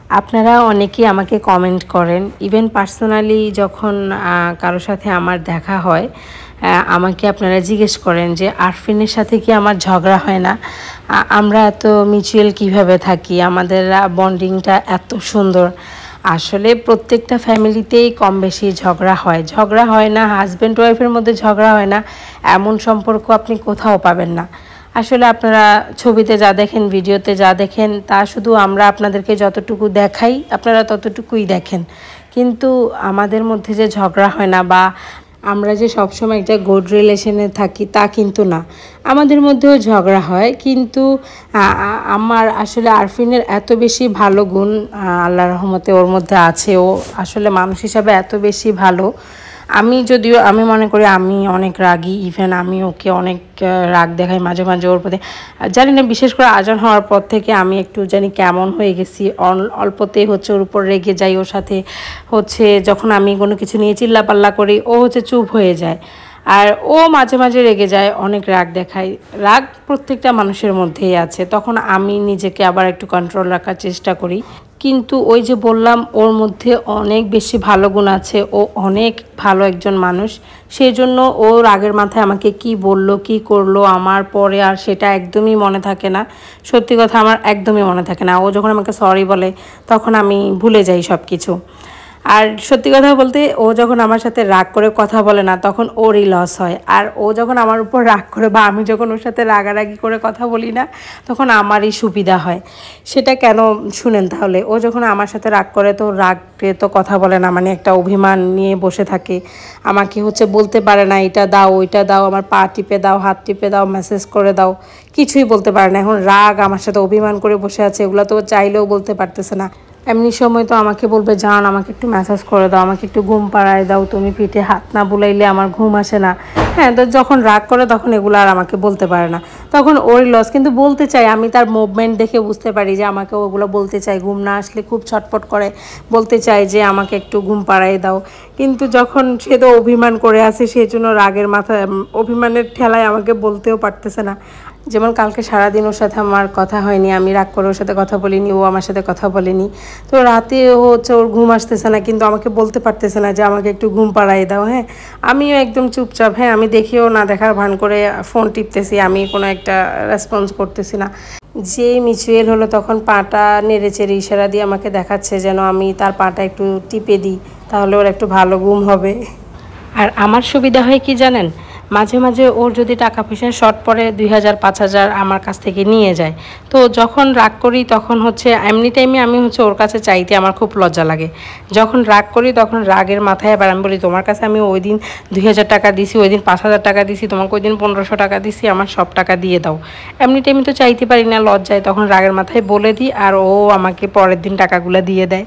আপনারা অনেকেই আমাকে কমেন্ট করেন, ইভেন পার্সোনালি যখন কারো সাথে আমার দেখা হয়, আমাকে আপনারা জিজ্ঞেস করেন যে আরফিনের সাথে কি আমার ঝগড়া হয় না? আমরা এত মিউচুয়াল কিভাবে থাকি, আমাদের বন্ডিংটা এত সুন্দর। আসলে প্রত্যেকটা ফ্যামিলিতেই কম বেশি ঝগড়া হয় না, হাজব্যান্ড ওয়াইফের মধ্যে ঝগড়া হয় না এমন সম্পর্ক আপনি কোথাও পাবেন না। আসলে আপনারা ছবিতে যা দেখেন, ভিডিওতে যা দেখেন, তা শুধু আমরা আপনাদেরকে যতটুকু দেখাই আপনারা ততটুকুই দেখেন। কিন্তু আমাদের মধ্যে যে ঝগড়া হয় না বা আমরা যে সবসময় একটা গুড রিলেশনে থাকি তা কিন্তু না। আমাদের মধ্যেও ঝগড়া হয়, কিন্তু আমার আসলে আরফিনের এত বেশি ভালো গুণ আল্লাহর রহমতে ওর মধ্যে আছে। ও আসলে মানুষ হিসাবে এত বেশি ভালো। আমি মনে করি আমি অনেক রাগী, ইভেন আমি ওকে অনেক রাগ দেখাই মাঝে মাঝে ওর প্রতি। জানি না, বিশেষ করে আজান হওয়ার পর থেকে আমি একটু জানি কেমন হয়ে গেছি, অল্পতেই হচ্ছে ওর উপর রেগে যাই। ওর সাথে হচ্ছে যখন আমি কোনো কিছু নিয়ে চিল্লাপাল্লা করি, ও হচ্ছে চুপ হয়ে যায়। আর ও মাঝে মাঝে রেগে যায়, অনেক রাগ দেখায়। রাগ প্রত্যেকটা মানুষের মধ্যেই আছে, তখন আমি নিজেকে আবার একটু কন্ট্রোল রাখার চেষ্টা করি। কিন্তু ওই যে বললাম, ওর মধ্যে অনেক বেশি ভালো গুণ আছে, ও অনেক ভালো একজন মানুষ। সেই জন্য ও রাগের মাথায় আমাকে কি বলল কি করলো আমার পরে আর সেটা একদমই মনে থাকে না। সত্যি কথা, আমার একদমই মনে থাকে না। ও যখন আমাকে সরি বলে তখন আমি ভুলে যাই সব কিছু। আর সত্যি কথা বলতে, ও যখন আমার সাথে রাগ করে কথা বলে না, তখন ওরই লস হয়। আর ও যখন আমার উপর রাগ করে বা আমি যখন ওর সাথে রাগারাগি করে কথা বলি না, তখন আমারই সুবিধা হয়। সেটা কেন শুনেন তাহলে। ও যখন আমার সাথে রাগ করে তো রাগে তো কথা বলে না, মানে একটা অভিমান নিয়ে বসে থাকে। আমাকে হচ্ছে বলতে পারে না এটা দাও ওইটা দাও, আমার পা টিপে দাও, হাত টিপে দাও, মেসেজ করে দাও, কিছুই বলতে পারে না। এখন রাগ আমার সাথে অভিমান করে বসে আছে, এগুলো তো চাইলেও বলতে পারতেছে না। এমনি সময় তো আমাকে বলবে, জান আমাকে একটু ম্যাসাজ করে দাও, আমাকে একটু ঘুম পাড়ায় দাও, তুমি পিঠে হাত না বুলাইলে আমার ঘুম আসে না। হ্যাঁ, তো যখন রাগ করে তখন এগুলো আর আমাকে বলতে পারে না, তখন ওরই লস। কিন্তু বলতে চাই, আমি তার মুভমেন্ট দেখে বুঝতে পারি যে আমাকে ওগুলো বলতে চাই। ঘুম না আসলে খুব ছটফট করে, বলতে চাই যে আমাকে একটু ঘুম পাড়ায় দাও। কিন্তু যখন সে তো অভিমান করে আছে, সেই জন্য রাগের মাথায় অভিমানের ঠেলায় আমাকে বলতেও পারতেছে না। যেমন কালকে সারাদিন ওর সাথে আমার কথা হয়নি, আমি রাগ করে ওর সাথে কথা বলিনি, ও আমার সাথে কথা বলেনি। তো রাতে হচ্ছে ওর ঘুম আসতেছে না, কিন্তু আমাকে বলতে পারতেছে না যে আমাকে একটু ঘুম পাড়াই দাও। হ্যাঁ, আমিও একদম চুপচাপ, হ্যাঁ আমি দেখিও না দেখার ভান করে ফোন টিপতেছি, আমি কোনো একটা রেসপন্স করতেছি না। যে মিচুয়াল হলো, তখন পাটা নেড়ে চেড়ে ইশারা দিয়ে আমাকে দেখাচ্ছে যেন আমি তার পাটা একটু টিপে দিই, তাহলে ওর একটু ভালো ঘুম হবে। আর আমার সুবিধা হয় কি জানেন, মাঝে মাঝে ওর যদি টাকা পয়সা শর্ট পড়ে 2000 5000 আমার কাছ থেকে নিয়ে যায়। তো যখন রাগ করি তখন হচ্ছে এমনি টাইমে আমি হচ্ছে ওর কাছে চাইতে আমার খুব লজ্জা লাগে। যখন রাগ করি তখন রাগের মাথায় আবার আমি বলি, তোমার কাছে আমি ওই দিন 2000 টাকা দিছি, ওই দিন 5000 টাকা দিছি, তোমাকে ওই দিন 1500 টাকা দিছি, আমার সব টাকা দিয়ে দাও। এমনি টাইমে তো চাইতে পারি না, লজ্জায় তখন রাগের মাথায় বলে দিই, আর ও আমাকে পরের দিন টাকাগুলো দিয়ে দেয়।